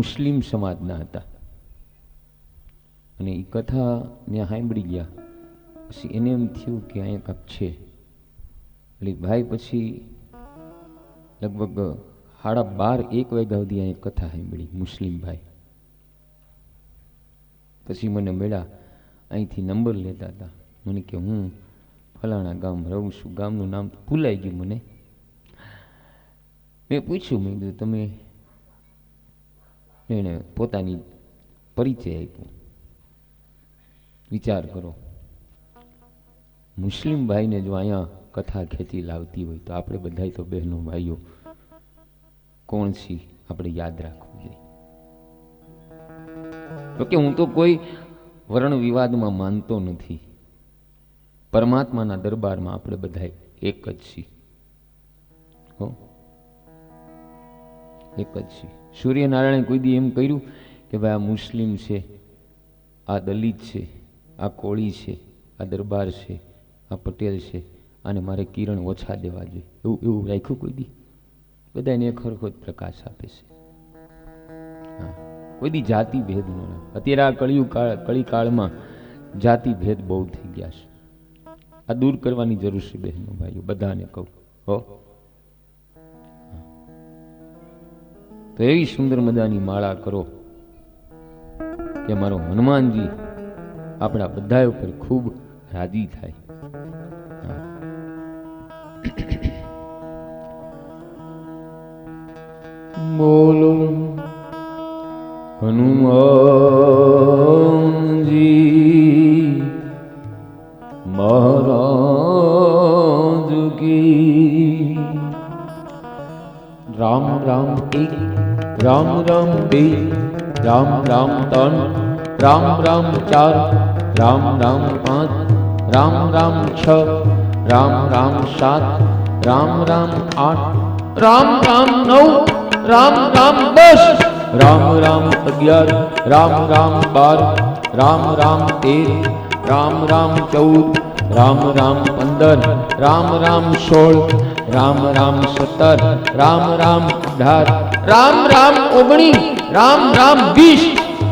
મુસ્લિમ સમાજના હતા અને એ કથા ને સાંભળી ગયા. પછી એને એમ થયું કે અહીંયા કાંક છે. એટલે ભાઈ પછી લગભગ 12:30-1 વાગ્યા સુધી અહીંયા કથા સાંભળી. મુસ્લિમ ભાઈ પછી મને મળ્યા, અહીંથી નંબર લેતા હતા. મને કે હું ફલાણા ગામ રહું છું, ગામનું નામ ભૂલાઈ ગયું મને. મેં પૂછ્યું, મેં કીધું તમે? એણે પોતાની પરિચય આપ્યો. વિચાર કરો, મુસ્લિમ ભાઈને જો અહીંયા કથા ખેંચી લાવતી હોય તો આપણે બધાય તો બહેનો ભાઈઓ કોણ છીએ આપણે યાદ રાખવું જોઈએ. તો કે હું તો કોઈ વર્ણ વિવાદમાં માનતો નથી. પરમાત્માના દરબારમાં આપણે બધા એક જ છીએ. હો, એક જ છીએ. સૂર્યનારાયણ કોઈ દી એમ કર્યું કે ભાઈ આ મુસ્લિમ છે, આ દલિત છે, આ કોળી છે, આ દરબાર છે, આ પટેલ છે, અને મારે કિરણ ઓછા દેવા જોઈએ, એવું રાખ્યું કોઈ દી? બધાને એક હરખો જ પ્રકાશ આપે છે. હા, કોઈ દી જાતિ ભેદ ન રહે. અત્યારે આ કળી કાળમાં જાતિ ભેદ બહુ થઈ ગયા છે. આ દૂર કરવાની જરૂર છે બહેનો ભાઈઓ, બધાને કહું. હો, તો એવી સુંદર મજાની માળા કરો કે મારો હનુમાનજી આપણા બધા ઉપર ખૂબ રાજી થાય. બોલો હનુમાનજી મહારાજ કી. રામ રામ એક, રામ રામ બે, રામ રામ ત્રણ, રામ રામ ચાર, રામ રામ પાંચ, રામ રામ છ, રામ રામ સાત, રામ રામ આઠ, રામ રામ નવ, રામ રામ 10, રામ રામ 11, રામ રામ 12, રામ રામ 13, રામ રામ 14, રામ રામ 15, રામ રામ 16, રામ રામ 17, રામ રામ 18, રામ રામ 19, રામ રામ 20,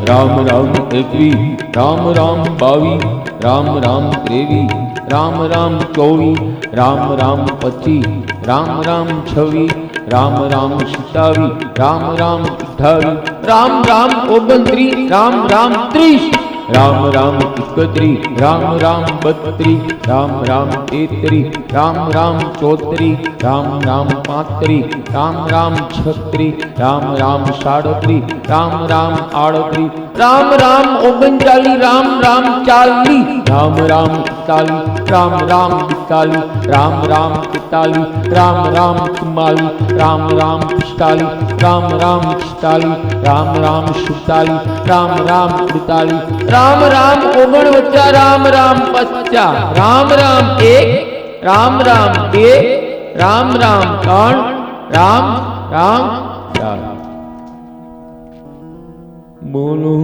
રામ રામ 21, રામ રામ 22, રામ રામ 23, રામ રામ 24, રામ રામ 25, રામ રામ 26, રામ રામ 27, રામ રામ 28, રામ રામ 29, રામ રામ 30, રામ રામ 31, રામ રામ 32, રામ રામ 33, રામ રામ 34, રામ રામ 35, રામ રામ 36, રામ રામ 37, રામ રામ 38, રામ રામ 39, રામ રામ 40, રામ રામ 41, રામ રામ 42, રામ રામ 43, રામ રામ 44, રામ રામ 45, રામ રામ 46, રામ રામ 47, રામ રામ 48, રામ રામ 49, રામ રામ 50, રામ રામ 1, રામ રામ 2, રામ રામ 3, રામ રામ 4. બોલો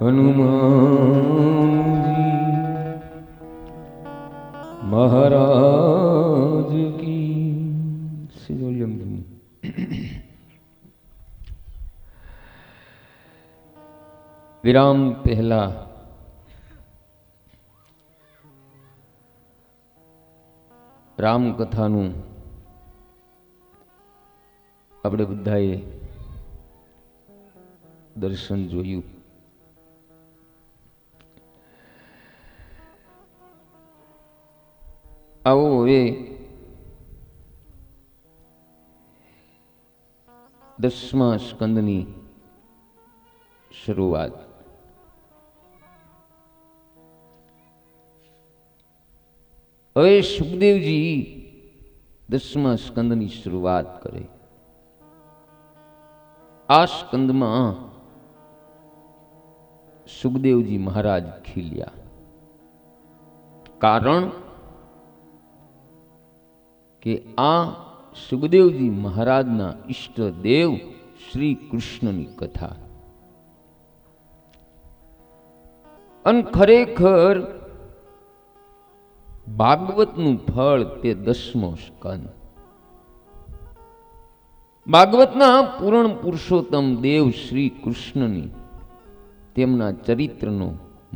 હનુમાનજી મહારાજ કી. વિરામ પહેલા રામકથાનું આપણે બધાએ દર્શન જોયું. આવો હવે 10મા સ્કંદની શરૂઆત. હવે સુખદેવજી 10મા સ્કંદની શરૂઆત કરે. આ સ્કંદમાં સુખદેવજી મહારાજ ખીલ્યા. કારણ કે આ સુખદેવજી મહારાજના ઈષ્ટદેવ શ્રી કૃષ્ણની કથા. અને ખરેખર ભાગવતનું ફળ તે 10મો સ્કંદ. ભાગવતના પૂર્ણ પુરુષોત્તમ દેવ શ્રી કૃષ્ણની તેમના ચરિત્રનો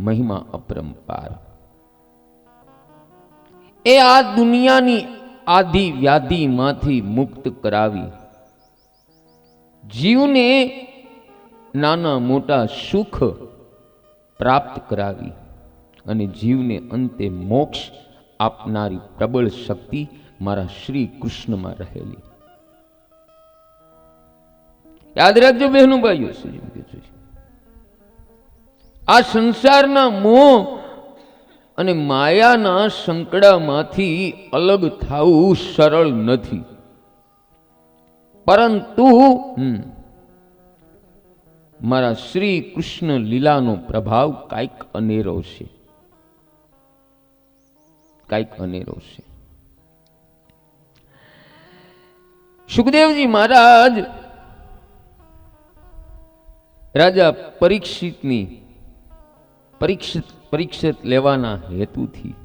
મહિમા અપરંપાર. એ આ દુનિયાની આદિ વ્યાધિમાંથી મુક્ત કરાવી, જીવને નાના મોટા સુખ પ્રાપ્ત કરાવી અને જીવને અંતે મોક્ષ આપનારી પ્રબળ શક્તિ મારા શ્રી કૃષ્ણમાં રહેલી. યાદ રાખજો બહેનો ભાઈઓ, આ સંસારના મોહ અને માયાના સંકડામાંથી અલગ થવું સરળ નથી, પરંતુ મારા શ્રી કૃષ્ણ લીલાનો પ્રભાવ કાંઈક અનેરો છે, કાંઈક અનેરો છે. સુખદેવજી મહારાજ રાજા પરીક્ષિત લેવાના હેતુથી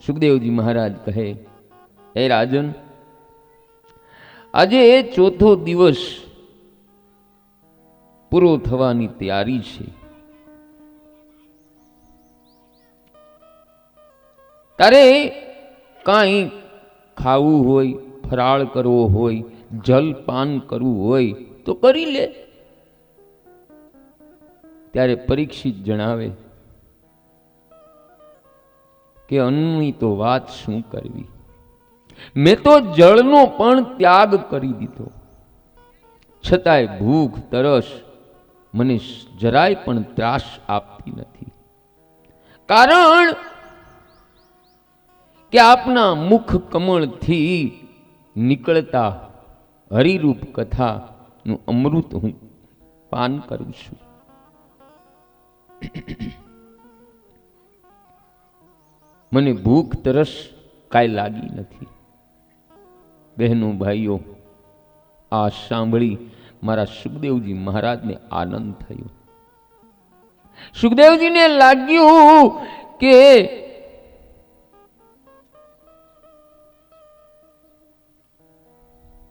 સુખદેવજી મહારાજ કહે, હે રાજન, આજે ચોથો દિવસ પૂરો થવાની તૈયારી છે. તારે કાંઈ ખાવું હોય, ફરાળ કરવો હોય, જલપાન કરવું હોય તો કરી લે. ત્યારે પરીક્ષિત જણાવે કે અન્નની તો વાત શું કરવી, મેં તો જળનો પણ ત્યાગ કરી દીધો, છતાંય ભૂખ તરસ મને જરાય પણ ત્રાસ આપતી નથી. કારણ કે આપના મુખ કમળથી નીકળતા હરિરૂપ કથાનું અમૃત હું પાન કરું છું. મને ભૂખ તરસ કાંઈ લાગી નથી. બહેનો ભાઈઓ, આ સાંભળી મારા સુખદેવજી મહારાજને આનંદ થયો. સુખદેવજીને લાગ્યું કે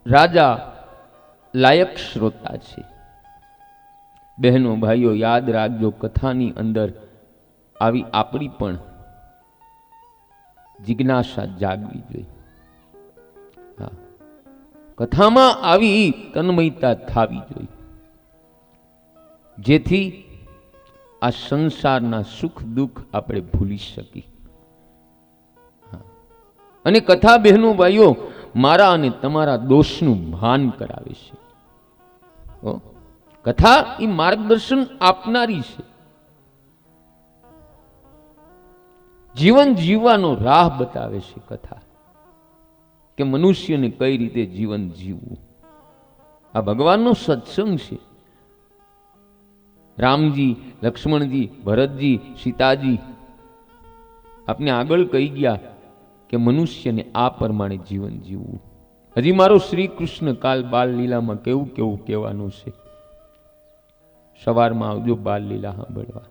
રાજા લાયક શ્રોતા છે. બહેનો ભાઈઓ, યાદ રાખજો, કથાની અંદર આવી આપણી પણ જિજ્ઞાસા જાગવી જોઈએ. હા, કથામાં આવી તન્મયતા થવી જોઈએ, જેથી આ સંસારના સુખ દુઃખ આપણે ભૂલી શકીએ. અને કથા બહેનો ભાઈઓ મારા અને તમારા દોષનું ભાન કરાવે છે. કથા એ માર્ગદર્શન આપનારી છે, જીવન જીવવાનો રાહ બતાવે છે કથા, કે મનુષ્યને કઈ રીતે જીવન જીવવું. આ ભગવાનનો સત્સંગ છે. રામજી, લક્ષ્મણજી, ભરતજી, સીતાજી આપને આગળ કહી ગયા કે મનુષ્યને આ પ્રમાણે જીવન જીવવું. હજી મારો શ્રી કૃષ્ણ કાલ બાલ લીલામાં કેવું કેવું કહેવાનું છે. સવારમાં આવજો બાલ લીલા સાંભળવા.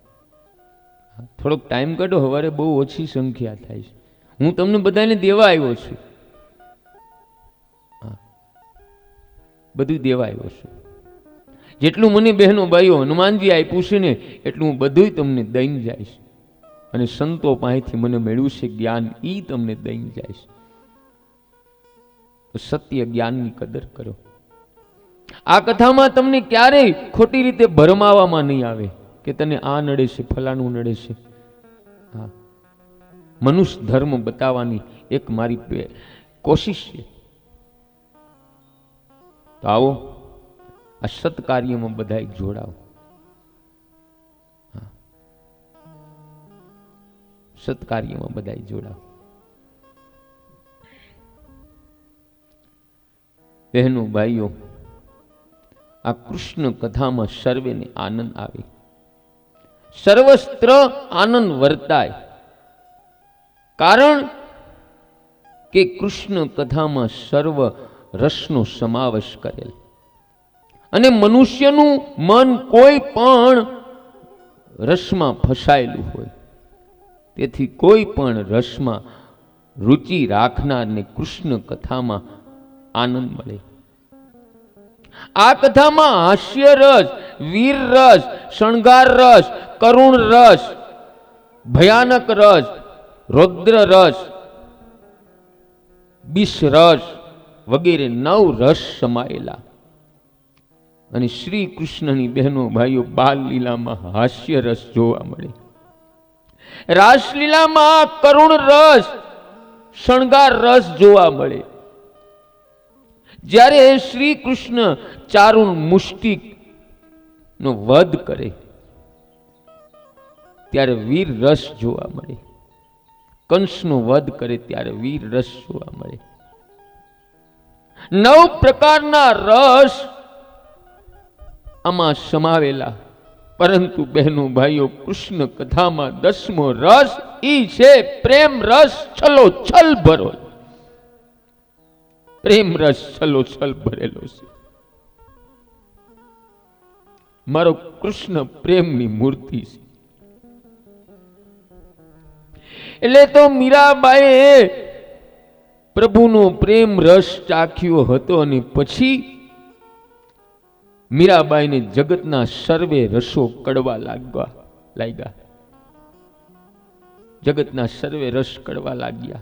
થોડોક ટાઈમ કાઢો, સવારે બહુ ઓછી સંખ્યા થાય છે. હું તમને બધાને દેવા આવ્યો છું, બધું દેવા આવ્યો છું. જેટલું મને બહેનો ભાઈઓ હનુમાનજી આપ્યું છે ને, એટલું હું બધું તમને દઈને જઈશ. અને સંતો પાસેથી મને મેળવ્યું છે જ્ઞાન, એ તમને દઈને જઈશ. સત્ય જ્ઞાનની કદર કરો. આ કથામાં તમને ક્યારેય ખોટી રીતે ભરમાવામાં નહીં આવે કે તને આ નડે છે, ફલાણું નડે છે. હા, મનુષ્ય ધર્મ બતાવવાની એક મારી કોશિશ છે. તો આવો આ સત્કાર્યમાં બધા જોડાઓ. સત્કાર્યમાં બધા જોડાઓ. બહેનો ભાઈઓ, આ કૃષ્ણ કથામાં સર્વેને આનંદ આવે, સર્વસ્ત્ર આનંદ વર્તાય. કારણ કે કૃષ્ણ કથામાં સર્વ રસનો સમાવેશ કરેલ, અને મનુષ્યનું મન કોઈ પણ રસમાં ફસાયેલું હોય, તેથી કોઈ પણ રસમાં રુચિ રાખનારને કૃષ્ણ કથામાં આનંદ મળે. આ કથામાં હાસ્ય રસ, વીર રસ, શણગાર રસ, કરુણ રસ, ભયાનક રસ, રૌદ્ર રસ, વિષ રસ વગેરે 9 રસ સમાયેલા. અને શ્રી કૃષ્ણની બહેનો ભાઈઓ બાલ લીલામાં હાસ્ય રસ જોવા મળે. રાસલીલામાં કરુણ રસ, શણગાર રસ જોવા મળે. જ્યારે શ્રી કૃષ્ણ ચારુણ મુષ્ટિક નો વધ કરે ત્યારે વીર રસ જોવા મળે. કંસનો વધ કરે ત્યારે વીર રસ જોવા મળે. 9 પ્રકારના રસ આમાં સમાવેલા. પરંતુ બહેનો ભાઈઓ, કૃષ્ણ કથામાં 10મો રસ ઈ છે પ્રેમ રસ છલો છલ ભરો. પ્રેમ રસ છલો છલ ભરેલો છે. મારો કૃષ્ણ પ્રેમની મૂર્તિ છે. એટલે તો મીરાબાઈએ પ્રભુનો પ્રેમ રસ ચાખ્યો હતો અને પછી મીરાબાઈને જગતના સર્વે રસો કડવા લાગ્યા. જગતના સર્વે રસ કડવા લાગ્યા.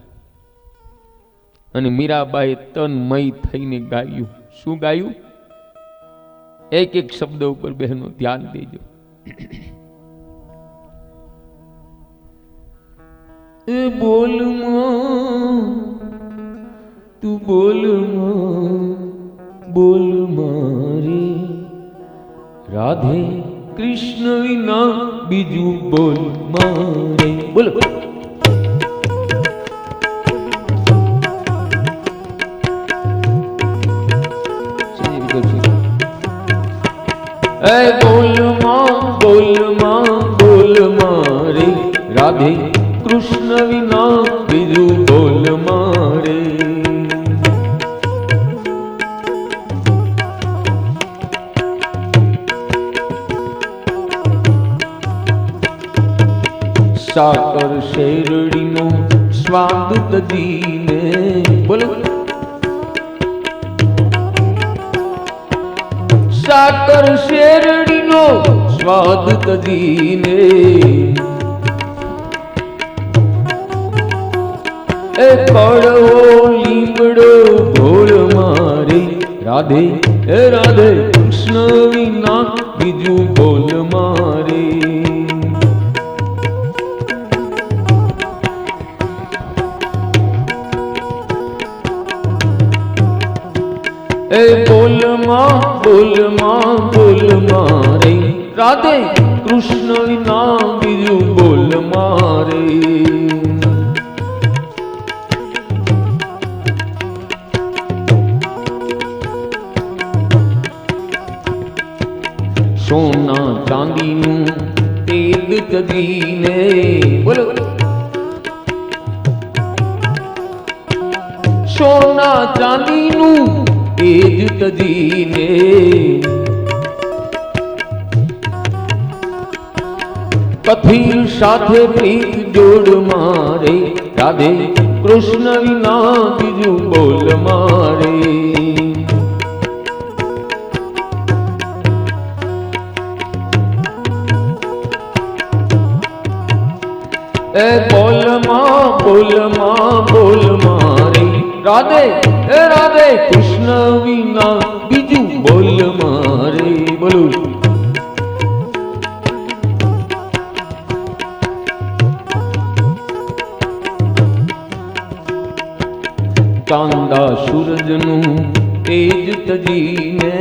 અને મીરાબાઈએ તન્મય થઈને ગાયું. શું ગાયું? એક એક શબ્દ ઉપર બહેનો ધ્યાન દેજો. એ બોલ માં, તું બોલ માં, બોલ મારી રાધે કૃષ્ણ વિના બીજું બોલ મારે. બોલો. એ બોલ માં બોલ મારે રાધે કૃષ્ણ વિના બીજું બોલ મારે. સાકર શેરડીનો સ્વાદ તજીને. બોલો. સાકર શેરડીનો સ્વાદ તજીને એ કડવો લીમડો ભોળ મારે રાધે એ રાધે કૃષ્ણ વિના બીજું બોલ મારે. એ બોલ મારે રાધે કૃષ્ણ વિના બીજું બોલ મારે. સોના ચાંદીનું તેજ તજીને. બોલો. સોના ચાંદીનું તેજ તજીને કથિર સાથે પ્રીત જોડ મારે રાધે કૃષ્ણ વિના બીજું બોલ મારે. એ બોલ મારે રાધે એ રાધે કૃષ્ણ વિના બીજું બોલ મારે. બોલો. ચાંદા સૂરજનું તેજ તજીને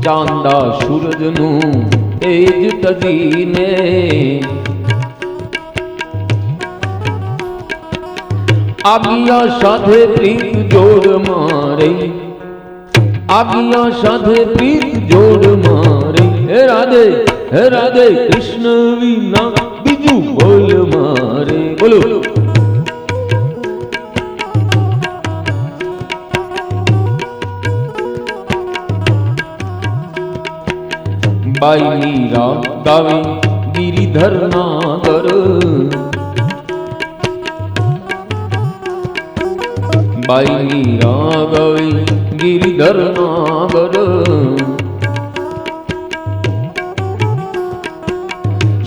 ચાંદા સૂરજનું તેજ તજીને આગિયા સાથે પ્રીત જોડ મારે આગિયા સાથે પ્રીત જોડ મારે. હે રાધે કૃષ્ણ વિના બીજું બોલ મારે. બોલો. બાઈની રાગ ગાવે ગિરિધર નાગર બાઈની રાગવી ગિરિધર નાગર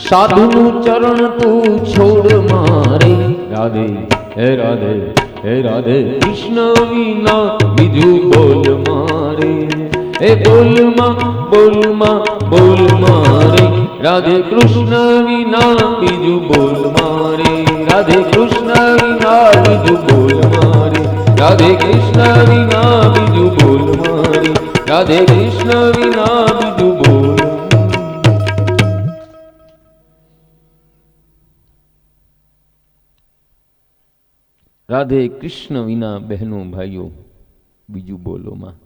સાધુનું ચરણ તું છોડ મારે રાધે હે રાધે હે રાધે કૃષ્ણ વિના બીજું બોલ મારે હે બોલમાં બોલમાં બોલ મારે રાધે કૃષ્ણ વિના બીજું બોલ મારે રાધે કૃષ્ણ વિના બીજું બોલ મારે રાધે કૃષ્ણ વિના બીજું બોલ મારે રાધે કૃષ્ણ વિના બીજું બોલ રાધે કૃષ્ણ વિના બહેનો ભાઈઓ બીજું બોલોમાં.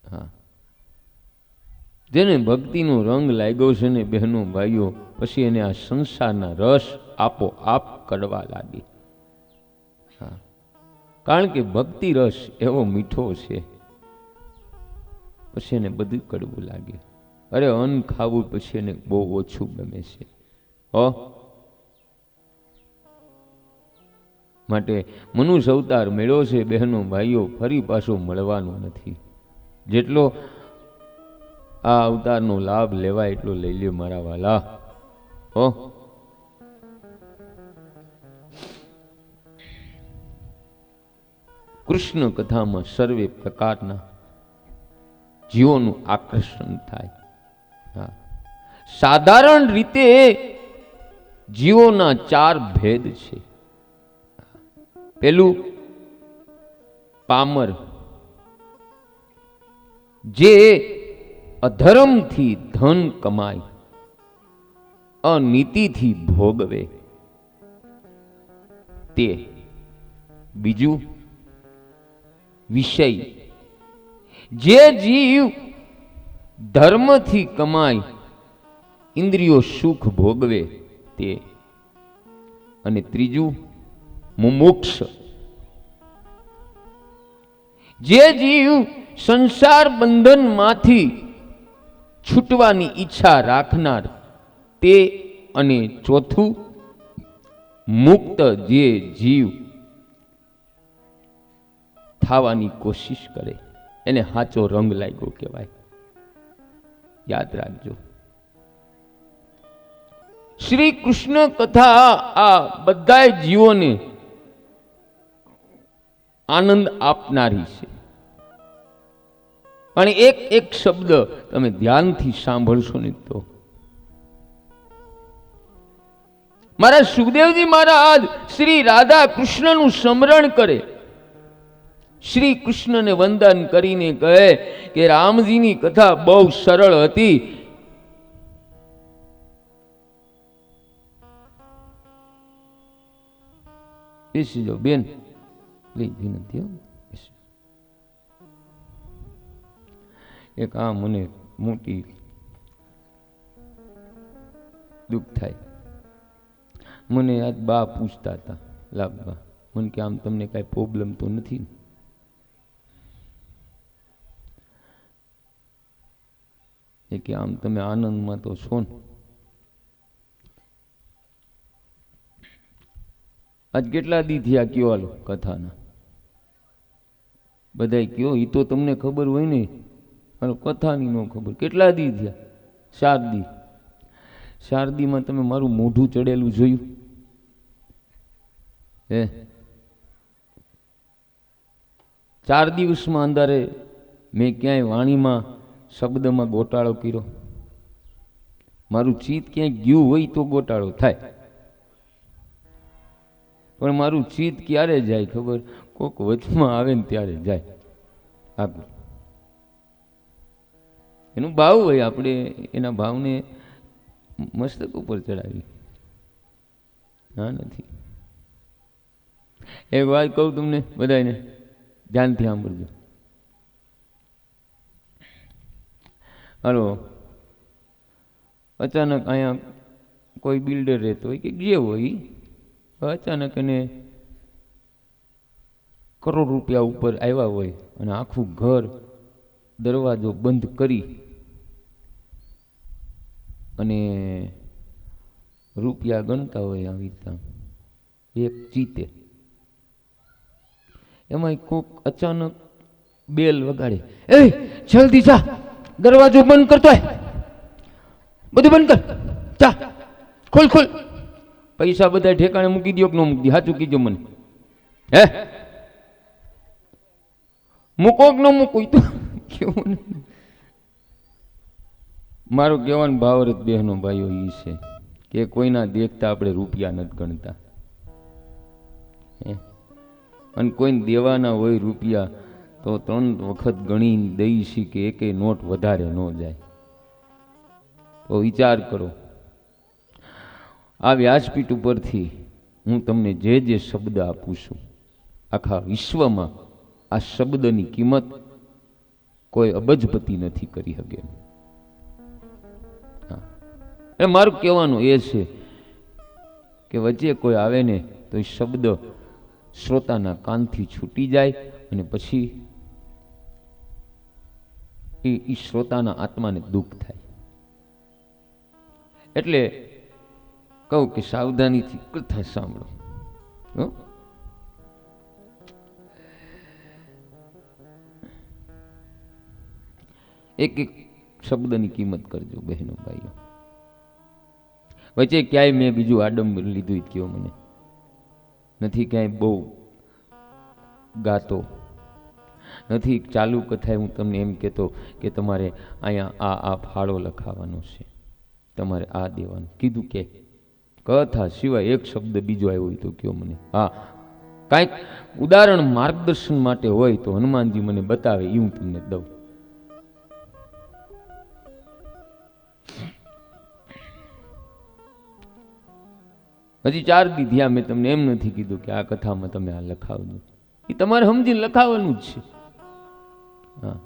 હા, જેને ભક્તિનો રંગ લાગ્યો છે ને બહેનો ભાઈઓ, પછી એને આ સંસારના રસ આપોઆપ કડવા લાગે. હા, કારણ કે ભક્તિ રસ એવો મીઠો છે, પછી એને બધું કડવું લાગે. અરે અન્ન ખાવું પછી એને બહુ ઓછું ગમે છે. માટે મનુષ્ય અવતાર મેળ્યો છે બહેનો ભાઈઓ, ફરી પાછો મળવાનો નથી. જેટલો આ અવતારનો લાભ લેવાય એટલો લઈ લ્યો મારા વાલા. કૃષ્ણ કથામાં સર્વે પ્રકારના જીવોનું આકર્ષણ થાય. હા, સાધારણ રીતે જીવોના 4 ભેદ છે. પેલું પામર, જે અધર્મથી ધન કમાય, અનીતિથી ભોગવે તે. બીજું વિષય, જે જીવ ધર્મથી કમાય, ઇન્દ્રિયો સુખ ભોગવે તે. અને ત્રીજું મુમુક્ષ, જે જીવ સંસાર બંધનમાંથી છૂટવાની ઈચ્છા રાખનાર તે. અને ચોથું મુક્ત, જે જીવ થવાની કોશિશ કરે એને સાચો રંગ લાગ્યો કહેવાય. યાદ રાખજો, શ્રી કૃષ્ણ કથા આ બધા જીવોને આનંદ આપનારી છે. પણ એક એક શબ્દ તમે ધ્યાનથી સાંભળશો ને તો મારા સુખદેવજી મહારાજ શ્રી રાધા કૃષ્ણનું સ્મરણ કરે, શ્રી કૃષ્ણને વંદન કરીને કહે કે રામજીની કથા બહુ સરળ હતી. બેસી જાઓ બેન, વિનંતી. એક આ મને મોટી દુઃખ થાય. મને આજ બા પૂછતા હતા, લાભબા, મને કે આમ તમને કાંઈ પ્રોબ્લેમ તો નથી? એ કે આમ તમે આનંદમાં તો છો ને. આજ કેટલા દી થયા કયો હાલો કથાના? બધાય કયો, એ તો તમને ખબર હોય ને, કથાની ન ખબર. કેટલા દી થયા? 4 દી. 4 દીમાં તમે મારું મોઢું ચડેલું જોયું? હે, 4 દિવસમાં અંધારે મેં ક્યાંય વાણીમાં શબ્દમાં ગોટાળો કર્યો? મારું ચિત્ત ક્યાંય ગયું હોય તો ગોટાળો થાય, પણ મારું ચિત્ત ક્યારે જાય ખબર? કોક વચમાં આવે ને ત્યારે જાય. આગળ એનું ભાવ હોય, આપણે એના ભાવને મસ્તક ઉપર ચડાવી. હા, નથી. એક વાત કહું તમને બધાને, ધ્યાનથી સાંભળજો. હાલો, અચાનક અહીંયા કોઈ બિલ્ડર રહેતો હોય કે જે હોય, અચાનક એને કરોડ રૂપિયા ઉપર આવ્યા હોય અને આખું ઘર દરવાજો બંધ કરી અને રૂપિયા ગણતા હોય આવી રીતના એક ચીતે. એમાં કોક અચાનક બેલ વગાડે, એ જલ્દી જા, દરવાજો બંધ કરતો હોય, બધું બંધ કર, જા ખોલ ખોલ. પૈસા બધા ઠેકાણે મૂકી દો કે ન મૂકી દો? સાચું કીધું મને. હે મૂકો કે ન મૂકો? તો કેવું મારું કહેવાનું ભાવરત બહેનો ભાઈઓ એ છે કે કોઈના દેખતા આપણે રૂપિયા નથી ગણતા, અને કોઈને દેવાના હોય રૂપિયા તો 3 વખત ગણી દઈ છી કે એકે નોટ વધારે ન જાય. તો વિચાર કરો, આ વ્યાસપીઠ ઉપરથી હું તમને જે જે શબ્દ આપું છું, આખા વિશ્વમાં આ શબ્દની કિંમત કોઈ અબજપતિ નથી કરી શકે. એટલે મારું કહેવાનું એ છે કે વચ્ચે કોઈ આવે ને તો એ શબ્દ શ્રોતાના કાનથી છૂટી જાય અને પછી એ શ્રોતાના આત્માને દુઃખ થાય. એટલે કહું કે સાવધાનીથી કથા સાંભળો. એક એક શબ્દની કિંમત કરજો બહેનો ભાઈઓ. વચ્ચે ક્યાંય મેં બીજું આડંબર લીધું કયો મને નથી, ક્યાંય બહુ ગાતો નથી. ચાલુ કથાએ હું તમને એમ કહેતો કે તમારે અહીંયા આ ફાળો લખાવાનો છે, તમારે આ દેવાનું કીધું. કે કથા સિવાય એક શબ્દ બીજો આવ્યો હોય તો કયો મને. હા, કાંઈક ઉદાહરણ માર્ગદર્શન માટે હોય તો હનુમાનજી મને બતાવે, એ હું તમને દઉં. હજી 4 દી થયા, મેં તમને એમ નથી કીધું કે આ કથામાં તમે આ લખાવજો. એ તમારે સમજીને લખાવવાનું જ છે. હા,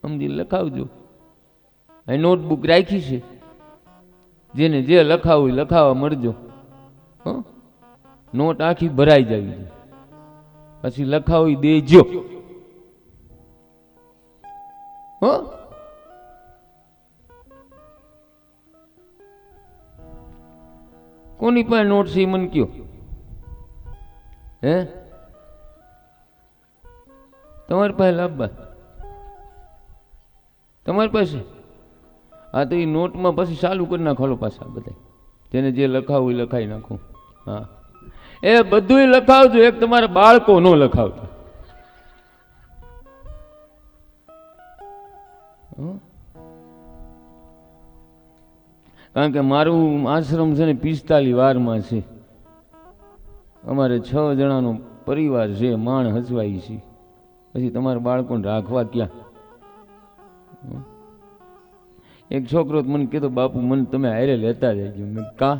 સમજીને લખાવજો. આ નોટબુક રાખી છે, જેને જે લખાવું લખાવા મળજો. નોટ આખી ભરાઈ જાવી છે, પછી લખાવી દેજો. કોની પાસે નોટ છે મને કયો? હે, તમારી પાસે લાવવા? તમારી પાસે? હા, તો એ નોટમાં પછી ચાલુ કરી નાખો પાછા બધા, જેને જે લખાવું એ લખાઈ નાખો. હા, એ બધું લખાવજો, એક તમારા બાળકો નો લખાવજો. કારણ કે મારું આશ્રમ છે ને 45 વારમાં છે. અમારે 6 જણાનો પરિવાર છે, માણ હચવાઈ છે. પછી તમારા બાળકોને રાખવા ક્યાં? એક છોકરો મને કહેતો, બાપુ મને તમે હારે લેતા જાય. મેં કા?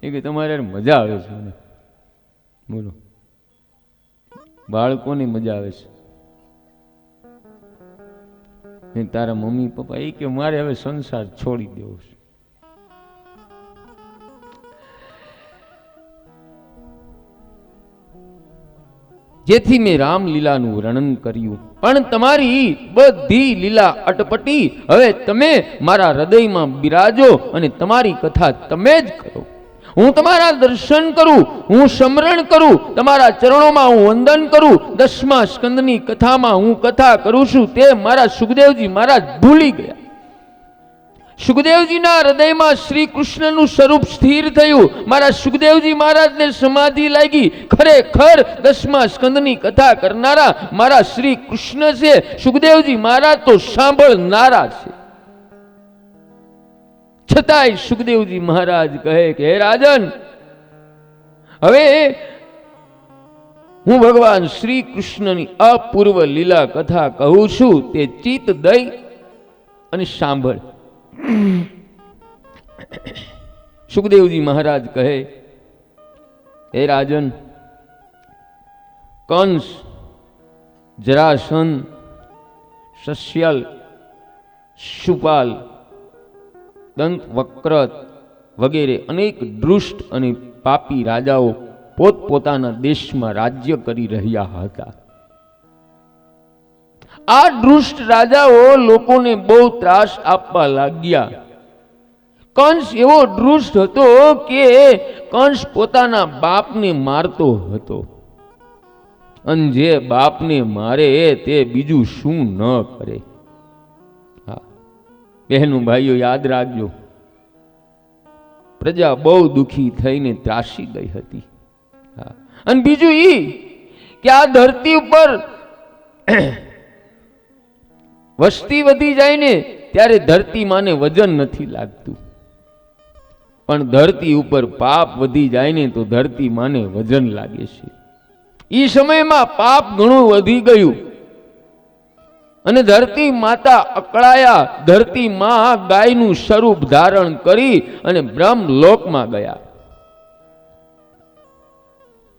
એ કે તમારે મજા આવે છે મને. બોલો, બાળકોની મજા આવે છે. તારા મમ્મી પપ્પા? એ કે મારે હવે સંસાર છોડી દેવો છે. જેથી મેં રામલીલાનું વર્ણન કર્યું, પણ તમારી બધી લીલા અટપટી હવે તમે મારા હૃદયમાં બિરાજો અને તમારી કથા તમે જ કરો. હું તમારા દર્શન કરું, હું સ્મરણ કરું, તમારા ચરણોમાં હું વંદન કરું. 10મા સ્કંદની કથામાં હું કથા કરું છું તે મારા સુખદેવજી મહારાજ ભૂલી ગયા. સુખદેવજીના હૃદયમાં શ્રી કૃષ્ણનું સ્વરૂપ સ્થિર થયું. મારા સુખદેવજી મહારાજને સમાધિ લાગી. ખરેખર 10મા સ્કંદની કથા કરનારા મારા શ્રી કૃષ્ણ છે. સુખદેવજી મહારાજ તો સાંભળનારા છે. છતાંય સુખદેવજી મહારાજ કહે કે હે રાજન, હવે હું ભગવાન શ્રી કૃષ્ણની અપૂર્વ લીલા કથા કહું છું, તે ચિત્ત દઈ અને સાંભળ. સુખદેવજી મહારાજ કહે, હે રાજન, કંસ, જરાસંધ, સસ્યલ, શુપાલ, દંત વક્રત વગેરે અનેક દુષ્ટ અને પાપી રાજાઓ પોતપોતાના દેશમાં રાજ્ય કરી રહ્યા હતા. આ દુષ્ટ રાજાઓ લોકોને બહુ ત્રાસ આપવા લાગ્યા. કંસ એવો દુષ્ટ હતો કે કંસ પોતાના બાપને મારતો હતો. અને જે બાપને મારે તે બીજું શું ન કરે. હા બહેનો ભાઈઓ યાદ રાખજો, પ્રજા બહુ દુખી થઈને ત્રાસી ગઈ હતી. હા અને બીજું ઈ કે આ ધરતી ઉપર વસ્તી વધી જાય ને ત્યારે ધરતી માને વજન નથી લાગતું, પણ ધરતી ઉપર પાપ વધી જાય ને તો ધરતી માને વજન લાગે છે. ઈ સમયમાં પાપ ઘણું વધી ગયું અને ધરતી માતા અકળાયા. ધરતી માં ગાયનું સ્વરૂપ ધારણ કરી અને બ્રહ્મલોકમાં ગયા.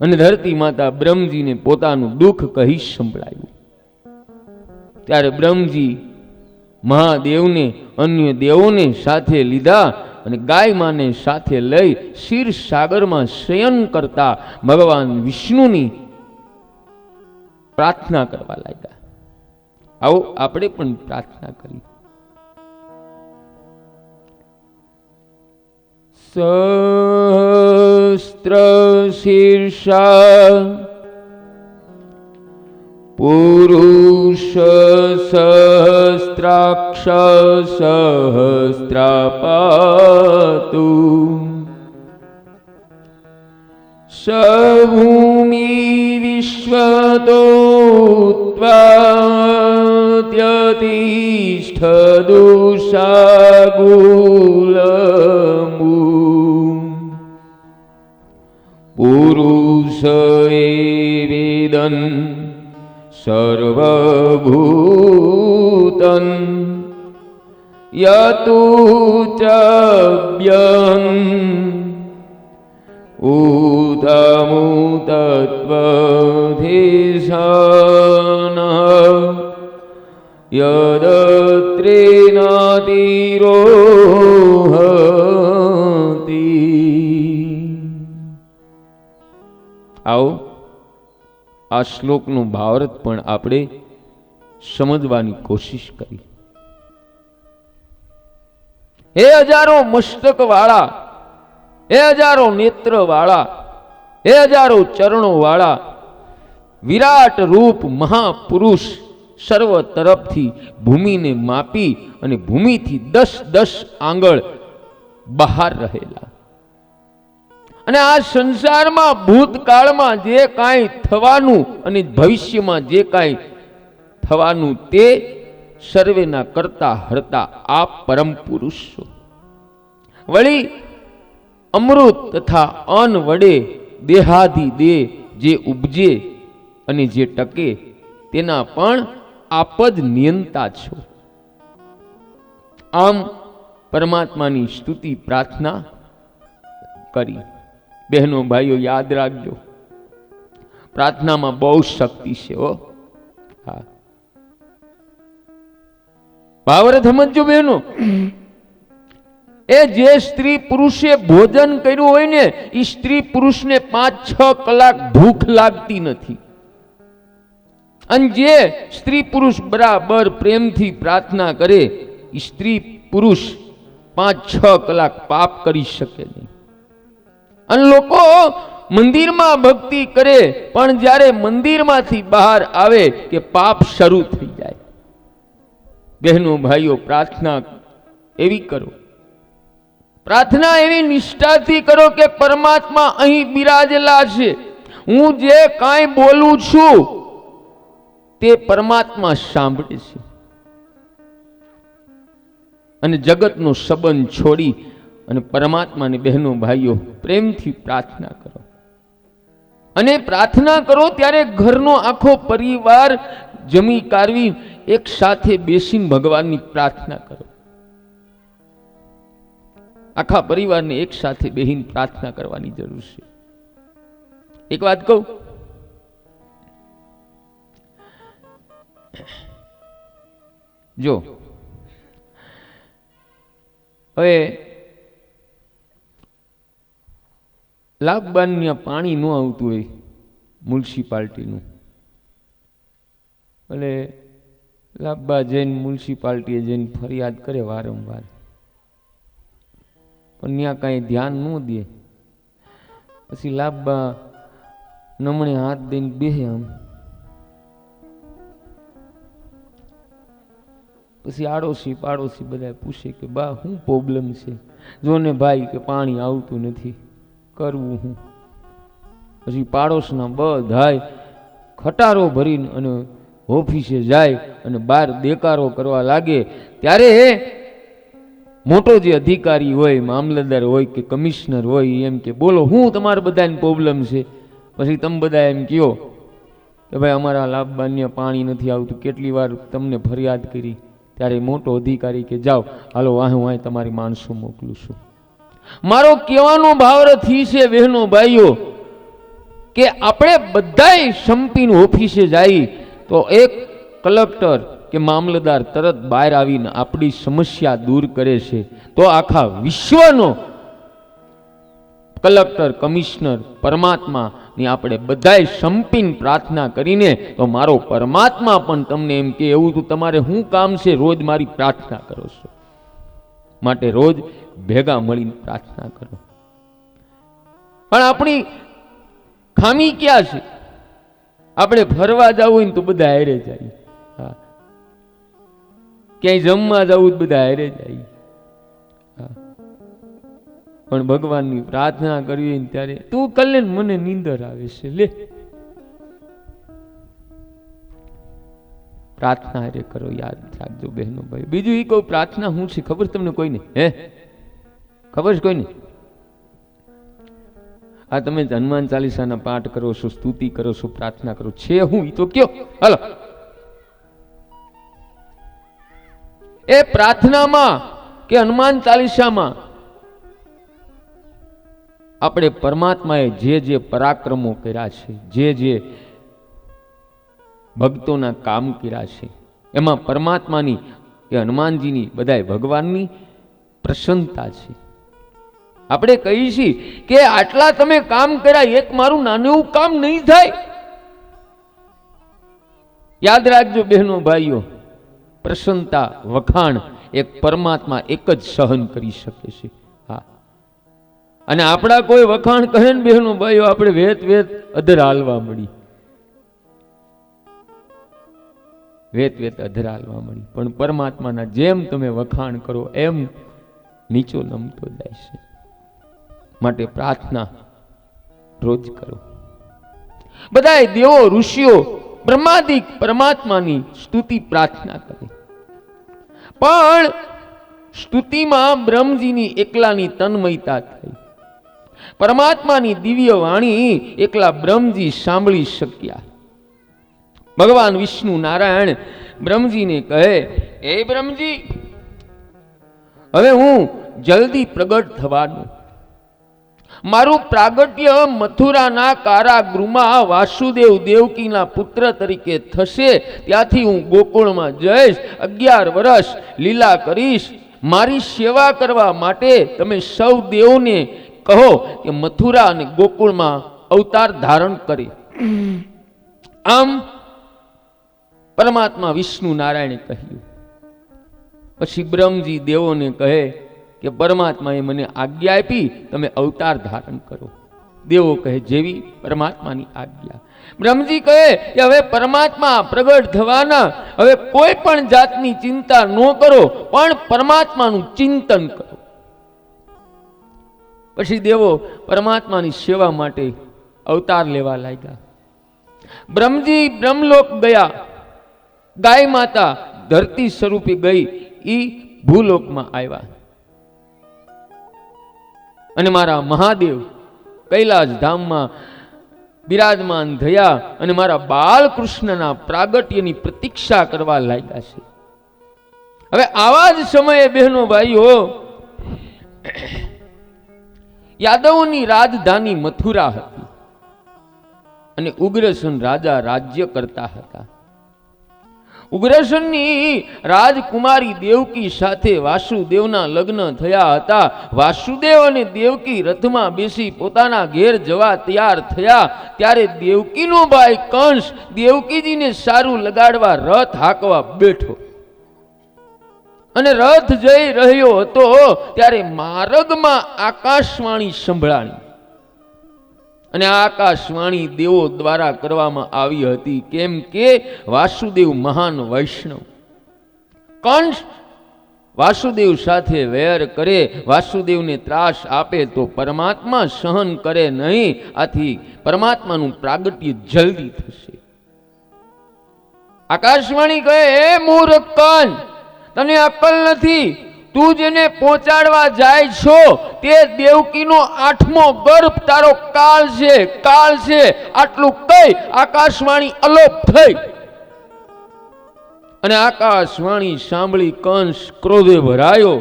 અને ધરતી માતા બ્રહ્મજીને પોતાનું દુઃખ કહી સંભળાયું. ત્યારે બ્રહ્મજી મહાદેવને અન્ય દેવોને સાથે લીધા અને ગાય માને સાથે લઈ ક્ષીર સાગરમાં શયન કરતા ભગવાન વિષ્ણુની પ્રાર્થના કરવા લાગ્યા. આવો આપણે પણ પ્રાર્થના કરી. સહસ્ત્ર શીર્ષા પુરુષ સહસ્ત્રાક્ષ સહસ્ત્રાપાતુ સભૂમિ વિશ્વતો ત્વતિષ્ઠદુષાગુલમુ પુરુષ એવેદન સર્વભૂતન યતુ ચાભ્યં ઉતમુતત્વધિષાન યદત્રેનાતિરોહતિ. આવો આ શ્લોકનું ભાવાર્થ પણ આપણે સમજવાની કોશિશ કરી. હે હજારો મસ્તક વાળા, હે હજારો નેત્ર વાળા, હે હજારો ચરણો વાળા, વિરાટ રૂપ મહાપુરુષ સર્વ તરફથી ભૂમિને માપી અને ભૂમિથી 10-10 આંગળ બહાર રહેલા અને આ સંસારમાં ભૂતકાળમાં જે કાંઈ થવાનું અને ભવિષ્યમાં જે કાંઈ થવાનું તે સર્વેના કરતા હરતા આપ પરમ પુરુષ છો. વળી અમૃત તથા અન્ન વડે દેહાદિ દેહ જે ઉપજે અને જે ટકે તેના પણ આપ જ નિયંતા છો. આમ પરમાત્માની સ્તુતિ પ્રાર્થના કરી. બહેનો ભાઈઓ યાદ રાખજો, પ્રાર્થનામાં બહુ શક્તિ છે. હા ભાવરત સમજો બહેનો. એ જે સ્ત્રી પુરુષે ભોજન કર્યું હોય ને એ સ્ત્રી પુરુષને 5-6 કલાક ભૂખ લાગતી નથી. અને જે સ્ત્રી પુરુષ બરાબર પ્રેમથી પ્રાર્થના કરે એ સ્ત્રી પુરુષ 5-6 કલાક પાપ કરી શકે નહીં. અને લોકો મંદિરમાં ભક્તિ કરે પણ જ્યારે મંદિરમાંથી બહાર આવે કે પાપ શરૂ થઈ જાય. બહેનો ભાઈઓ પ્રાર્થના એવી કરો, પ્રાર્થના એવી નિષ્ઠાથી કરો કે પરમાત્મા અહીં બિરાજેલા છે. હું જે કાંઈ બોલું છું તે પરમાત્મા સાંભળે છે. અને જગતનો સંબંધ છોડી અને પરમાત્માને બહેનો ભાઈઓ પ્રેમથી પ્રાર્થના કરો. અને પ્રાર્થના કરો ત્યારે ઘરનો આખો પરિવાર જમી કારવી એક સાથે બેસીને ભગવાનની પ્રાર્થના કરો. આખા પરિવારને એક સાથે બેહીને પ્રાર્થના કરવાની જરૂર છે. એક વાત કહું, જો હવે લાભબાન પાણી ન આવતું હોય મ્યુનિસિપાલિટીનું, એટલે લાભબા જઈને મ્યુનિસિપાલિટીએ જઈને ફરિયાદ કરે વારંવાર, પણ ત્યાં કાંઈ ધ્યાન ન દે. પછી લાભબા નમણે હાથ દઈને બેહે આમ પછી આડોશી પાડોશી બધા પૂછે કે બા શું પ્રોબ્લેમ છે? જોને ભાઈ કે પાણી આવતું નથી, કરવું હું? પછી પાડોશના બધાય ખટારો ભરીને અને ઓફિસે જાય અને બહાર દેકારો કરવા લાગે ત્યારે મોટો જે અધિકારી હોય, મામલતદાર હોય કે કમિશનર હોય, એમ કે બોલો શું તમારે બધાને પ્રોબ્લેમ છે? પછી તમે બધા એમ કહો કે ભાઈ અમારા લાભબાન્ય પાણી નથી આવતું, કેટલી વાર તમને ફરિયાદ કરી. ત્યારે મોટો અધિકારી કે જાઓ હાલો વાહે તમારી માણસો મોકલું છું. મારો કહેવાનો ભાવાર્થ ઈ છે બહેનો ભાઈઓ કે આપણે બધાય સંપીને ઓફિસે જાય તો એક કલેક્ટર કે મામલતદાર તરત બહાર આવીને આપણી સમસ્યા દૂર કરે છે. તો આખા વિશ્વનો કલેક્ટર, કમિશનર, પરમાત્મા ની આપણે બધાય સંપીને પ્રાર્થના કરીને તો મારો પરમાત્મા પણ તમને એમ કે એવું તો તમારે શું કામ છે, રોજ મારી પ્રાર્થના કરો છો. માટે રોજ ભેગા મળીને પ્રાર્થના કરો. પણ આપણી ખામી ક્યાં છે? આપણે ફરવા જવું હોય ને તો બધા હારે જાય, હા, ક્યાંય જમવા જવું બધા હારે જાય, હા, પણ ભગવાનની પ્રાર્થના કરવી ત્યારે તું કલે મને નીંદર આવે છે, લે પ્રાર્થના હારે કરો. યાદ રાખજો બહેનો ભાઈ. બીજું એ કહું, પ્રાર્થના શું છે ખબર તમને? કોઈને ખબર છે કોઈને? આ તમે હનુમાન ચાલીસાના પાઠ કરો છો, સ્તુતિ કરો છો, પ્રાર્થના કરો છે હું ઈ તો કયો. હાલો, એ પ્રાર્થનામાં કે હનુમાન ચાલીસામાં આપણે પરમાત્માએ જે જે પરાક્રમો કર્યા છે, જે જે ભક્તોના કામ કર્યા છે, એમાં પરમાત્માની કે હનુમાનજીની બધાય ભગવાનની પ્રસન્નતા છે. આપણે કહીએ છીએ કે આટલા તમે કામ કર્યા, એક મારું નાનું એવું કામ નહીં થાય? યાદ રાખજો બહેનો ભાઈઓ, પ્રસન્નતા, વખાણ એક પરમાત્મા એક જ સહન કરી શકે છે. હા, અને આપણા કોઈ વખાણ કહે ને બહેનો ભાઈઓ, આપણે વેત વેત અધર હાલવા મળી, વેત વેત અધર હાલવા મળી. પણ પરમાત્માના જેમ તમે વખાણ કરો એમ નીચો નમતો જાય છે. માટે પ્રાર્થના રોજ કરો. બધાય દેવો, ઋષિઓ, બ્રહ્માદિક પરમાત્માની સ્તુતિ પ્રાર્થના કરે. પણ સ્તુતિમાં બ્રહ્મજીની એકલાની તન્મયતા થઈ. પરમાત્માની દિવ્ય વાણી એકલા બ્રહ્મજી સાંભળી શક્યા. ભગવાન વિષ્ણુ નારાયણ બ્રહ્મજીને કહે, એ બ્રહ્મજી, હવે હું જલ્દી પ્રગટ થવાનું. મારું પ્રાગટ્ય મથુરાના કારાગૃહમાં વાસુદેવ દેવકીના પુત્ર તરીકે થશે. ત્યાંથી હું ગોકુળમાં જઈશ, 11 વર્ષ લીલા કરીશ. મારી સેવા કરવા માટે તમે સૌ દેવોને કહો કે મથુરા અને ગોકુળમાં અવતાર ધારણ કરે. આમ પરમાત્મા વિષ્ણુ નારાયણે કહ્યું. પછી બ્રહ્મજી દેવોને કહે કે પરમાત્માએ મને આજ્ઞા આપી, તમે અવતાર ધારણ કરો. દેવો કહે જેવી પરમાત્માની આજ્ઞા. બ્રહ્મજી કહે કે હવે પરમાત્મા પ્રગટ થવાના, હવે કોઈ પણ જાતની ચિંતા ન કરો, પણ પરમાત્માનું ચિંતન કરો. પછી દેવો પરમાત્માની સેવા માટે અવતાર લેવા લાગ્યા. બ્રહ્મજી બ્રહ્મલોક ગયા. ગાય માતા ધરતી સ્વરૂપે ગઈ, ઈ ભૂલોકમાં આવ્યા. અને મારા મહાદેવ કૈલાસ ધામમાં બિરાજમાન થયા અને મારા બાલકૃષ્ણના પ્રાગટ્યની પ્રતીક્ષા કરવા લાગ્યા છે. હવે આવા જ સમયે બહેનો ભાઈઓ, યાદવોની રાજધાની મથુરા હતી અને ઉગ્રસેન રાજા રાજ્ય કરતા હતા. ઉગ્રસેનની રાજકુમારી દેવકી સાથે વાસુદેવના લગ્ન થયા હતા. વાસુદેવ અને દેવકી રથમાં બેસી પોતાના ઘેર જવા તૈયાર થયા ત્યારે દેવકીનો ભાઈ કંસ દેવકીજીને સારું લગાડવા રથ હાંકવા બેઠો અને રથ જઈ રહ્યો હતો ત્યારે માર્ગમાં આકાશવાણી સંભળાણી. અને આકાશવાણી દેવો દ્વારા કરવામાં આવી હતી, કેમ કે વાસુદેવ મહાન વૈષ્ણવ, કંસ વાસુદેવ સાથે વેર કરે, વાસુદેવને ત્રાસ આપે તો પરમાત્મા સહન કરે નહીં. આથી પરમાત્માનું પ્રાગટ્ય જલ્દી થશે. આકાશવાણી કહે, હે મૂર્ખ કંસ, તને અક્કલ નથી. તું જેને પહોંચાડવા જાય છો તે દેવકીનો 8મો ગર્ભ તારો કાળ છે, કાળ છે. આટલું કહી આકાશવાણી અલોપ થઈ. અને આકાશવાણી સાંભળી કંસ ક્રોધે ભરાયો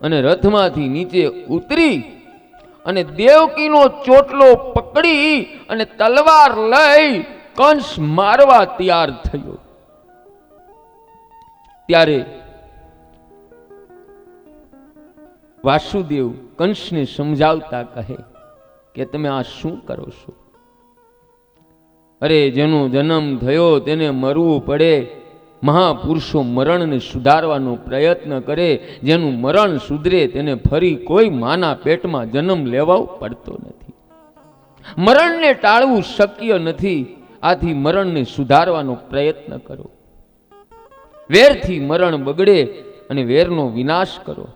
અને રથમાંથી નીચે ઉતરી અને દેવકીનો ચોટલો પકડી અને તલવાર લઈ કંસ મારવા તૈયાર થયો. ત્યારે વાસુદેવ કંસને સમજાવતા કહે કે તમે આ શું કરો છો? અરે, જેનો જન્મ થયો તેને મરવું પડે. મહાપુરુષો મરણને સુધારવાનો પ્રયત્ન કરે. જેનું મરણ સુધરે તેને ફરી કોઈ માના પેટમાં જન્મ લેવો પડતો નથી. મરણને ટાળવું શક્ય નથી. આથી મરણને સુધારવાનો પ્રયત્ન કરો. વેરથી મરણ બગડે અને વેરનો વિનાશ કરો.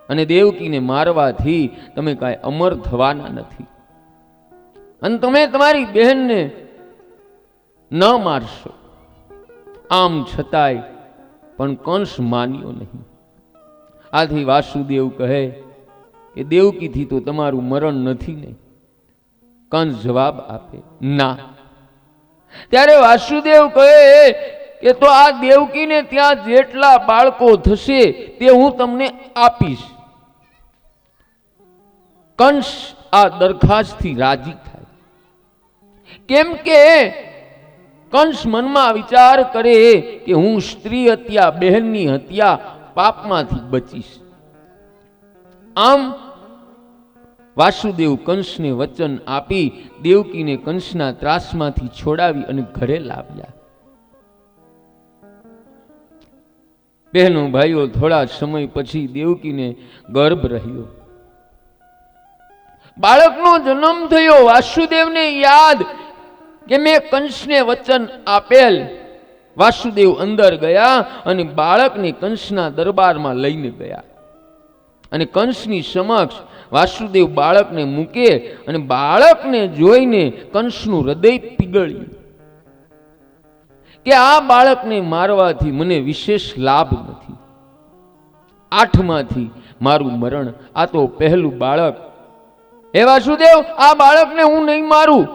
અને દેવકીને મારવાથી તમે કાંઈ અમર થવાના નથી. અને તમે તમારી બહેનને ન મારશો. આમ છતાંય પણ કંસ માન્યો નહીં. આથી વાસુદેવ કહે કે દેવકીથી તો તમારું મરણ નથી ને? કંસ જવાબ આપે, ના. ત્યારે વાસુદેવ કહે કે તો આ દેવકીને ત્યાં જેટલા બાળકો થશે તે હું તમને આપીશ. કંસ આ દરખાસ્તથી રાજી થાય. કેમ કે કંસ મનમાં વિચાર કરે કે હું સ્ત્રી હત્યા, બહેનની હત્યા પાપમાંથી બચીશ. આમ વાસુદેવ કંસને વચન આપી દેવકીને કંસના ત્રાસમાંથી છોડાવી અને ઘરે લાવ્યા. બહેનો ભાઈઓ, થોડા સમય પછી દેવકીને ગર્ભ રહ્યો. બાળકનો જન્મ થયો. વાસુદેવને યાદ કે મેં કંસને વચન આપેલ. વાસુદેવ અંદર ગયા અને બાળકને કંસના દરબારમાં લઈને ગયા. અને કંસની સમક્ષ વાસુદેવ બાળકને મૂકે અને બાળકને જોઈને કંસનું હૃદય પીગળ્યું કે આ બાળકને મારવાથી મને વિશેષ લાભ નથી. 8માંથી મારું મરણ. આ તો પહેલું બાળક. હે વાસુદેવ, આ બાળકને હું નહીં મારું.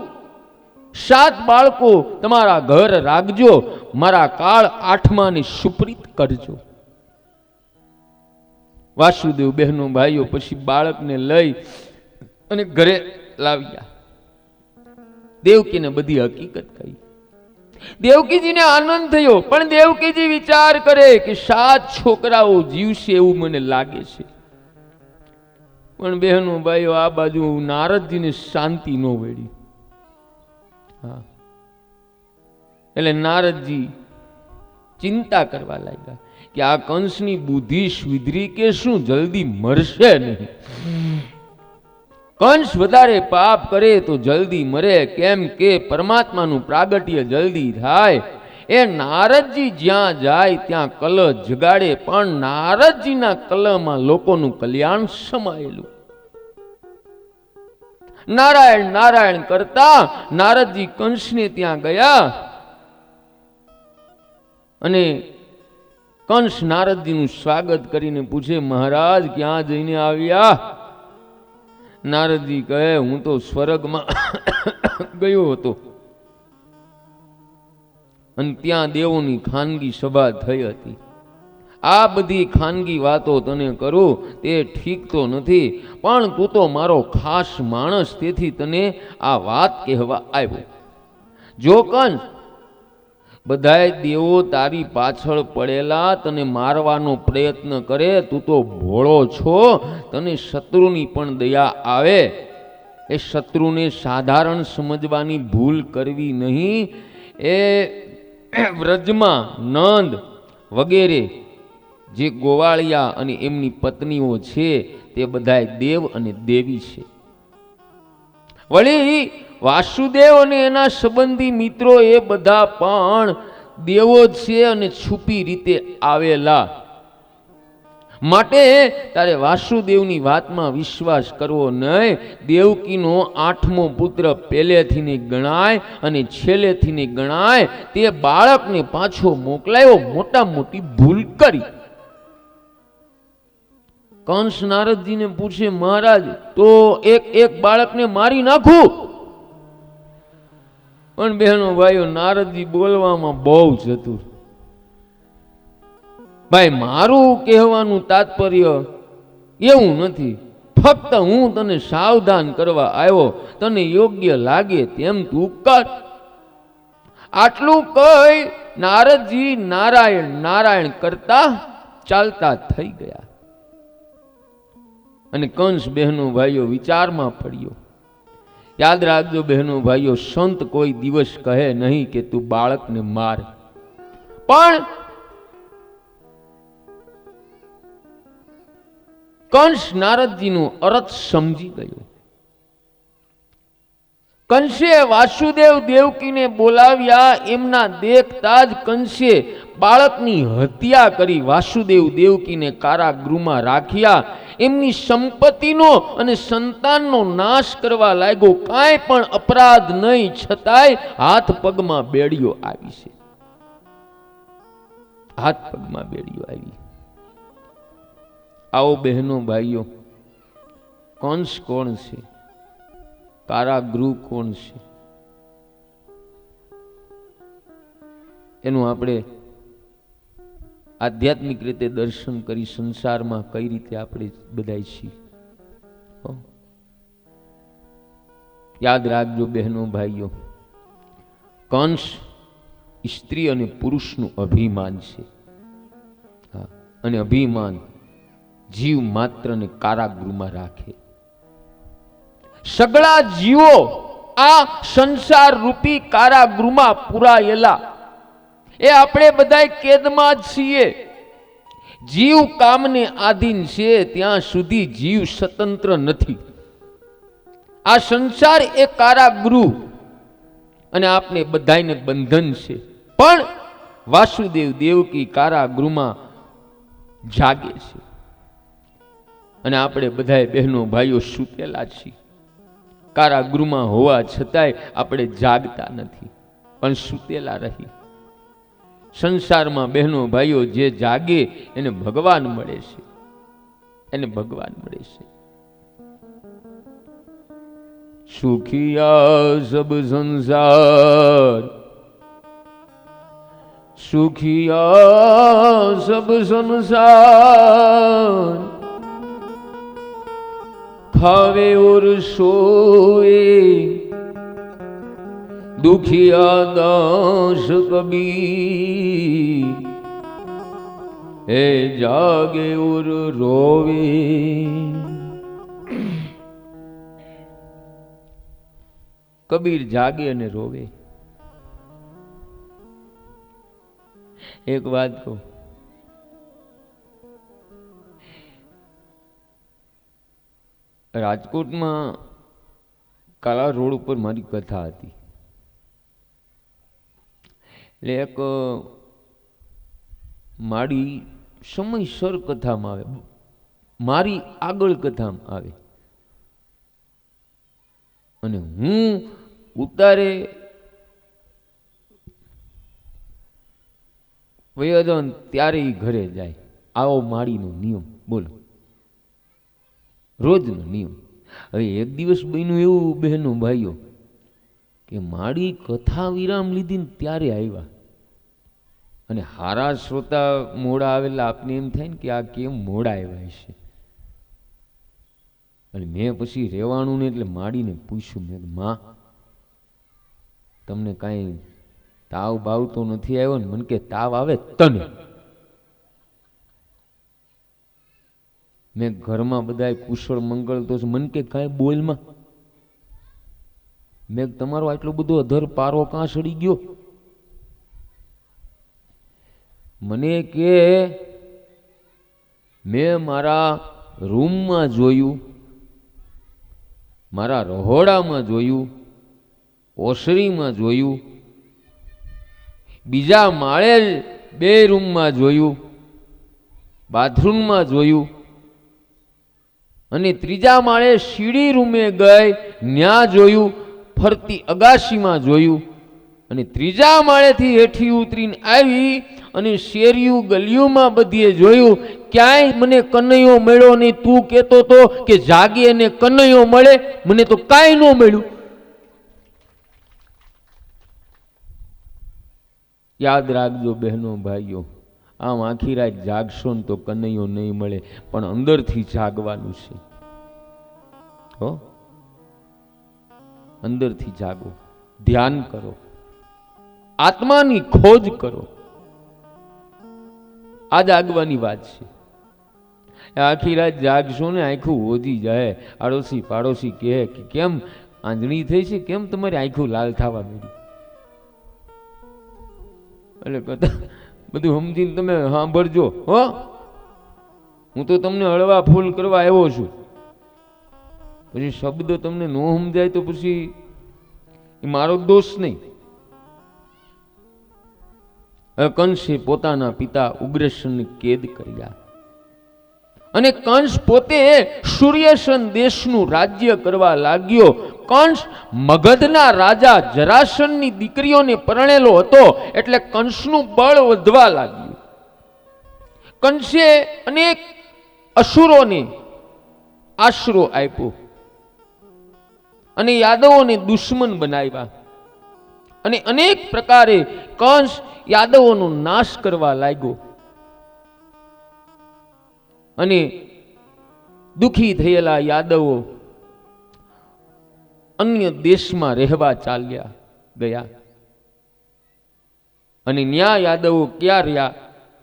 7 બાળકો તમારા ઘર રાખજો. મારા કાળ 8માને સુપ્રીત કરજો. વાસુદેવ બહેનો ભાઈઓ પછી બાળકને લઈ અને ઘરે લાવ્યા. દેવકીને બધી હકીકત કહી. દેવકીજીને આનંદ થયો. પણ દેવકીજી વિચાર કરે કે 7 છોકરાઓ જીવશે એવું મને લાગે છે. પણ બહેનો ભાઈઓ, આ બાજુ નારદજીને શાંતિ ન વેડી. એટલે નારદજી ચિંતા કરવા લાગ્યા કે આ કંસની બુદ્ધિ સુધરી કે શું, જલ્દી મરશે નહીં. કંસ વધારે પાપ કરે તો જલ્દી મરે. કેમ કે પરમાત્માનું પ્રાગટ્ય જલ્દી થાય. એ નારદજી જ્યાં જાય ત્યાં કલહ જગાડે. પણ નારદજીના કલહમાં લોકોનું કલ્યાણ સમાયેલું. નારાયણ નારાયણ કરતા નારદજી કંસને ત્યાં ગયા અને કંસ નારદજીનું સ્વાગત કરીને પૂછે, મહારાજ ક્યાં જઈને આવ્યા? નારદજી કહે, હું તો સ્વર્ગમાં ગયો હતો અને ત્યાં દેવોની ખાનગી સભા થઈ હતી. આ બધી ખાનગી વાતો તને કરું તે ઠીક તો નથી, પણ તું તો મારો ખાસ માણસ, તેથી તને આ વાત કહેવા આવ્યો. જો કંસ, બધાય દેવો તારી પાછળ પડેલા તને મારવાનો પ્રયત્ન કરે. તું તો ભોળો છો. તને શત્રુની પણ દયા આવે. એ શત્રુને સાધારણ સમજવાની ભૂલ કરવી નહીં. એ વ્રજમાં નંદ વગેરે જે ગોવાળિયા અને એમની પત્નીઓ છે તે બધાય દેવ અને દેવી છે. વળી વાસુદેવ અને એના સંબંધી મિત્રો એ બધા પણ દેવો જ છે અને છુપી રીતે આવેલા. માટે તારે વાસુદેવની વાતમાં વિશ્વાસ કરવો નહીં. દેવકીનો 8મો પુત્ર પહેલેથી નહીં ગણાય અને છેલ્લેથી નહીં ગણાય. તે બાળકને પાછો મોકલાયો, મોટા મોટી ભૂલ કરી. કંસ નારદજીને પૂછે, મહારાજ તો એક બાળકને મારી નાખું? પણ બહેનો ભાઈઓ, નારદજી બોલવામાં બહુ ચતુર. ભાઈ, મારું કહેવાનું તાત્પર્ય એવું નથી, ફક્ત હું તને સાવધાન કરવા આવ્યો, તને યોગ્ય લાગે તેમ તું કર. આટલું કહી નારદજી નારાયણ નારાયણ કરતા ચાલતા થઈ ગયા. અને કંસ બહેનો ભાઈઓ વિચારમાં પડ્યો. યાદ રાખજો બહેનો ભાઈઓ, સંત કોઈ દિવસ કહે નહીં કે તું બાળકને માર, પણ કંસ નારદજીનું અર્થ સમજી ગયો. કંસે વાસુદેવ દેવકીને બોલાવ્યા. એમના દેખતા જ કંસે બાળકની હત્યા કરી વાસુદેવ દેવકીને કારાગૃહમાં રાખ્યા. એમની સંપત્તિનો અને સંતાનનો નાશ કરવા લાગ્યો. કાંઈ પણ અપરાધ નહીં, છતાંય હાથ પગમાં બેડીઓ આવી છે. હાથ પગમાં બેડીઓ આવી. આવો બહેનો ભાઈઓ, કંસ કોણ છે? કારાગૃહ કોણ છે? એનું આપણે આધ્યાત્મિક રીતે દર્શન કરી સંસારમાં કઈ રીતે આપણે બધા છીએ. યાદ રાખજો બહેનો ભાઈઓ, કંસ સ્ત્રી અને પુરુષનું અભિમાન છે. અને અભિમાન જીવ માત્રને કારાગૃહમાં રાખે. સગળા જીવો આ સંસાર રૂપી કારાગૃહમાં પુરાયેલા, એ આપણે બધા કેદમાં જ છીએ. જીવ કામને આધીન છે ત્યાં સુધી જીવ સ્વતંત્ર નથી. આ સંસાર એ કારાગૃહ અને આપણે બધાને બંધન છે. પણ વાસુદેવ દેવકી કારાગૃહમાં જાગે છે અને આપણે બધા બહેનો ભાઈઓ સૂતેલા છીએ. કારાગૃહમાં હોવા છતાંય આપણે જાગતા નથી, પણ સૂતેલા રહી. સંસારમાં બહેનો ભાઈઓ જે જાગે એને ભગવાન મળે છે, એને ભગવાન મળે છે. સુખિયા સબ સંસાર, સુખિયા સબ સંસાર, खावे और सोए दुखिया दास कबीर, हे जागे और रोवे. કબીર જાગે અને રોવે. એક વાત કહું, રાજકોટમાં કાલા રોડ ઉપર મારી કથા હતી. એટલે એક મારી સમયસર કથામાં આવે, મારી આગળ કથામાં આવે અને હું ઉતારે વયો ત્યારે એ ઘરે જાય. આવો માળીનો નિયમ, બોલો, રોજનો નિયમ. હવે એક દિવસ બન્યું એવું બહેનો ભાઈઓ કે મારી કથા વિરામ લીધી ને ત્યારે આવ્યા. અને હારા શ્રોતા મોડા આવેલા આપને એમ થાય ને કે આ કેમ મોડા આવ્યા છે. અને મેં પછી રહેવાનું ને એટલે માડીને પૂછ્યું, મેં માં તમને કાંઈ તાવ બાવ તો નથી આવ્યો ને? મને કે તાવ આવે તને. મેં ઘરમાં બધા કુશળ મંગળ તો મને કે કાંઈ બોલમાં. મેં તમારો આટલો બધો અધર પારો કાં સડી ગયો? મને કે મેં મારા રૂમમાં જોયું, મારા રહોડામાં જોયું, ઓસરીમાં જોયું, બીજા માળે 2 રૂમમાં જોયું, બાથરૂમમાં જોયું, અને ત્રીજા માળે સીડી રૂમે ગઈ, ન્યા જોયું, ફરતી અગાશીમાં જોયું, અને ત્રીજા માળેથી હેઠી ઉતરીને આવી અને શેરીયું ગલીઓમાં બધીએ જોયું, ક્યાંય મને કનૈયો મળ્યો નહીં. તું કહેતો તો કે જાગે ને કનૈયો મળે, મને તો કાંઈ ન મળ્યું. યાદ રાખજો બહેનો ભાઈઓ, આમ આખી રાત જાગશો ને તો કનૈયો નહીં મળે, પણ અંદરથી જાગવાનું છે. હો, અંદરથી જાગો, ધ્યાન કરો, આત્માની ખોજ કરો. આ જાગવાની વાત છે. આખી રાત જાગશો ને આંખું ઓજી જાય. આડોશી પાડોશી કહે કે કેમ આંજણી થઈ છે, કેમ તમારી આંખું લાલ થવા માંડી? એટલે બધું સમજીને તમે સાંભળજો. હો, હું તો તમને હળવા ફૂલ કરવા આવ્યો છું. પછી શબ્દ તમને ન સમજાય તો પછી એ મારો દોષ નહીં. કંસે પોતાના પિતા ઉગ્રસેનને કેદ કર્યા, અને કંસ પોતે સૂર્યસેન દેશનું રાજ્ય કરવા લાગ્યો. કંસ મગધના રાજા જરાસંધની દીકરીઓને પરણેલો હતો, એટલે કંસનું બળ વધવા લાગ્યું. કંસે અનેક અસુરોને આશરો આપ્યો અને યાદવોને દુશ્મન બનાવ્યા, અને અનેક પ્રકારે કંસ યાદવોનો નાશ કરવા લાગ્યો. અને દુખી થયેલા યાદવો અન્ય દેશમાં રહેવા ચાલ્યા ગયા. અને ન્યા યાદવો ક્યાં રહ્યા?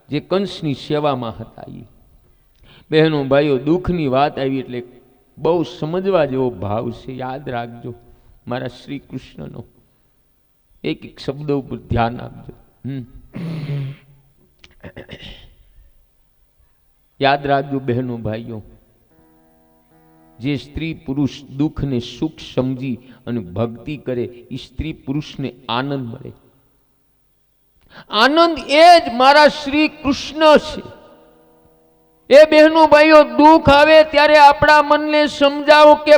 જે કંસની સેવામાં હતા. એ બહેનો ભાઈઓ, દુઃખની વાત આવી એટલે બહુ સમજવા જેવો ભાવ છે. યાદ રાખજો મારા શ્રી કૃષ્ણનો. એક એક શબ્દ ઉપર ધ્યાન આપજો. યાદ રાખજો બહેનો ભાઈઓ, જે સ્ત્રી પુરુષ દુઃખ ને સુખ સમજી અને ભક્તિ કરે, એ સ્ત્રી પુરુષને આનંદ મળે. આનંદ એ જ મારા શ્રી કૃષ્ણ છે. એ બહેનો ભાઈઓ, દુઃખ આવે ત્યારે આપણા મનને સમજાવો કે